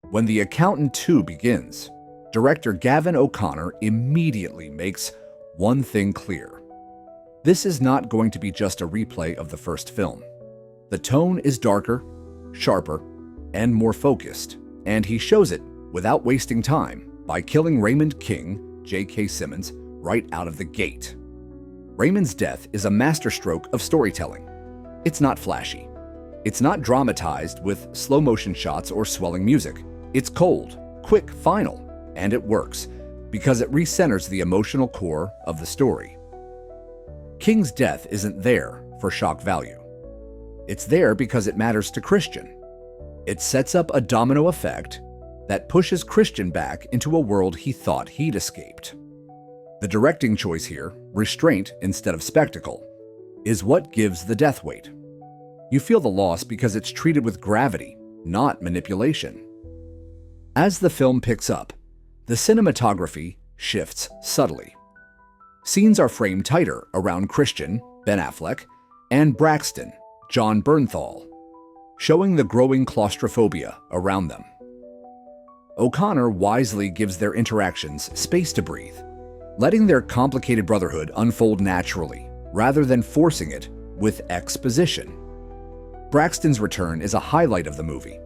When The Accountant 2 begins, director Gavin O'Connor immediately makes one thing clear. This is not going to be just a replay of the first film. The tone is darker, sharper, and more focused, and he shows it without wasting time by killing Raymond King, J.K. Simmons, right out of the gate. Raymond's death is a masterstroke of storytelling. It's not flashy. It's not dramatized with slow-motion shots or swelling music. It's cold, quick, final, and it works because it recenters the emotional core of the story. King's death isn't there for shock value. It's there because it matters to Christian. It sets up a domino effect that pushes Christian back into a world he thought he'd escaped. The directing choice here, restraint instead of spectacle, is what gives the death weight. You feel the loss because it's treated with gravity, not manipulation. As the film picks up, the cinematography shifts subtly. Scenes are framed tighter around Christian, Ben Affleck, and Braxton, Jon Bernthal, showing the growing claustrophobia around them. O'Connor wisely gives their interactions space to breathe, letting their complicated brotherhood unfold naturally rather than forcing it with exposition. Braxton's return is a highlight of the movie.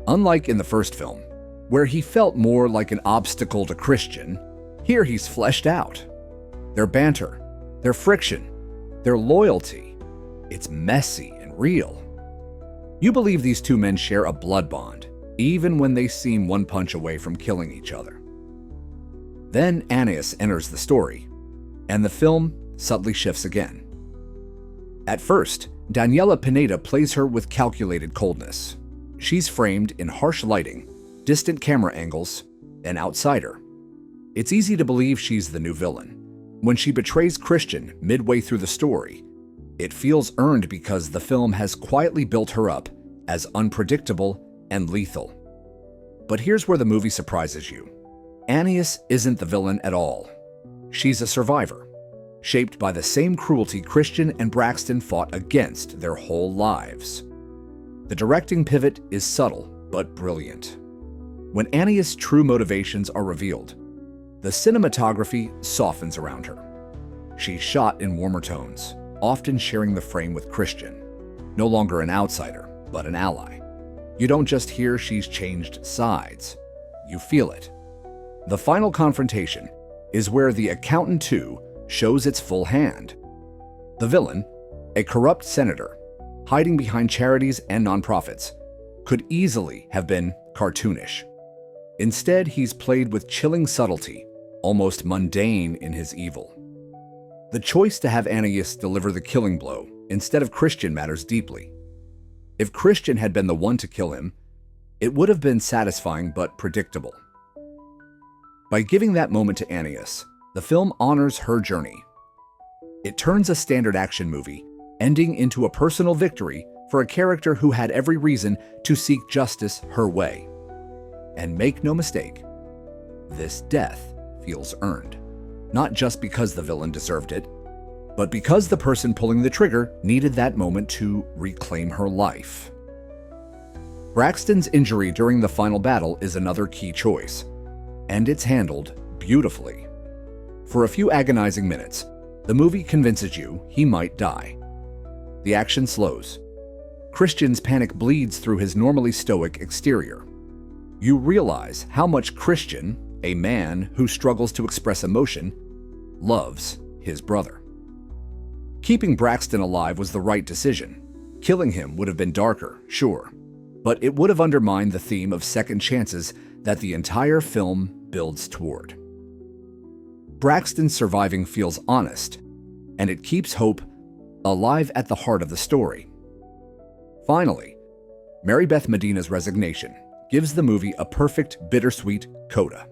Unlike in the first film, where he felt more like an obstacle to Christian, here he's fleshed out. Their banter, their friction, their loyalty, it's messy and real. You believe these two men share a blood bond, even when they seem one punch away from killing each other. Then Anaïs enters the story, and the film subtly shifts again. At first, Daniella Pineda plays her with calculated coldness. She's framed in harsh lighting, distant camera angles, an outsider. It's easy to believe she's the new villain. When she betrays Christian midway through the story, it feels earned because the film has quietly built her up as unpredictable and lethal. But here's where the movie surprises you. Anaïs isn't the villain at all. She's a survivor, shaped by the same cruelty Christian and Braxton fought against their whole lives. The directing pivot is subtle but brilliant. When Anaïs' true motivations are revealed, the cinematography softens around her. She's shot in warmer tones, often sharing the frame with Christian, no longer an outsider, but an ally. You don't just hear she's changed sides, you feel it. The final confrontation is where The Accountant 2 shows its full hand. The villain, a corrupt senator, hiding behind charities and nonprofits, could easily have been cartoonish. Instead, he's played with chilling subtlety, almost mundane in his evil. The choice to have Anaïs deliver the killing blow instead of Christian matters deeply. If Christian had been the one to kill him, it would have been satisfying but predictable. By giving that moment to Anaïs, the film honors her journey. It turns a standard action movie ending into a personal victory for a character who had every reason to seek justice her way. And make no mistake, this death feels earned, not just because the villain deserved it, but because the person pulling the trigger needed that moment to reclaim her life. Braxton's injury during the final battle is another key choice, and it's handled beautifully. For a few agonizing minutes, the movie convinces you he might die. The action slows. Christian's panic bleeds through his normally stoic exterior. You realize how much Christian, a man who struggles to express emotion, loves his brother. Keeping Braxton alive was the right decision. Killing him would have been darker, sure, but it would have undermined the theme of second chances that the entire film builds toward. Braxton's surviving feels honest, and it keeps hope alive at the heart of the story. Finally, Mary Beth Medina's resignation gives the movie a perfect bittersweet coda.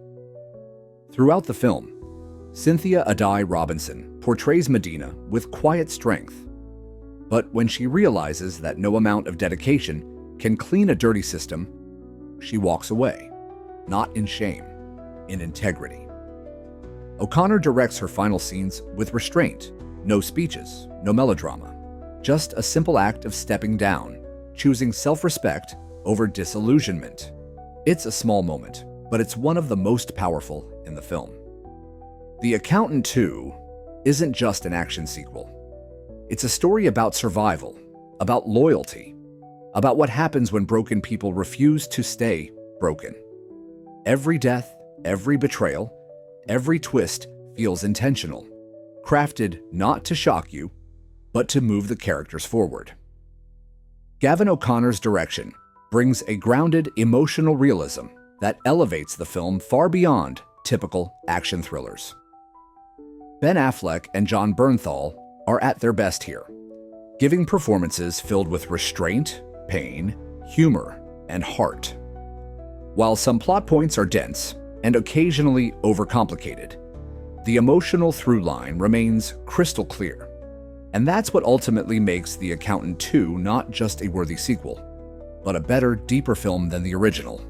Throughout the film, Cynthia Addai Robinson portrays Medina with quiet strength. But when she realizes that no amount of dedication can clean a dirty system, she walks away, not in shame, in integrity. O'Connor directs her final scenes with restraint, no speeches, no melodrama, just a simple act of stepping down, choosing self-respect over disillusionment. It's a small moment, but it's one of the most powerful in the film. The Accountant 2 isn't just an action sequel. It's a story about survival, about loyalty, about what happens when broken people refuse to stay broken. Every death, every betrayal, every twist feels intentional, crafted not to shock you, but to move the characters forward. Gavin O'Connor's direction brings a grounded emotional realism that elevates the film far beyond typical action thrillers. Ben Affleck and Jon Bernthal are at their best here, giving performances filled with restraint, pain, humor, and heart. While some plot points are dense and occasionally overcomplicated, the emotional through line remains crystal clear. And that's what ultimately makes The Accountant 2 not just a worthy sequel, but a better, deeper film than the original.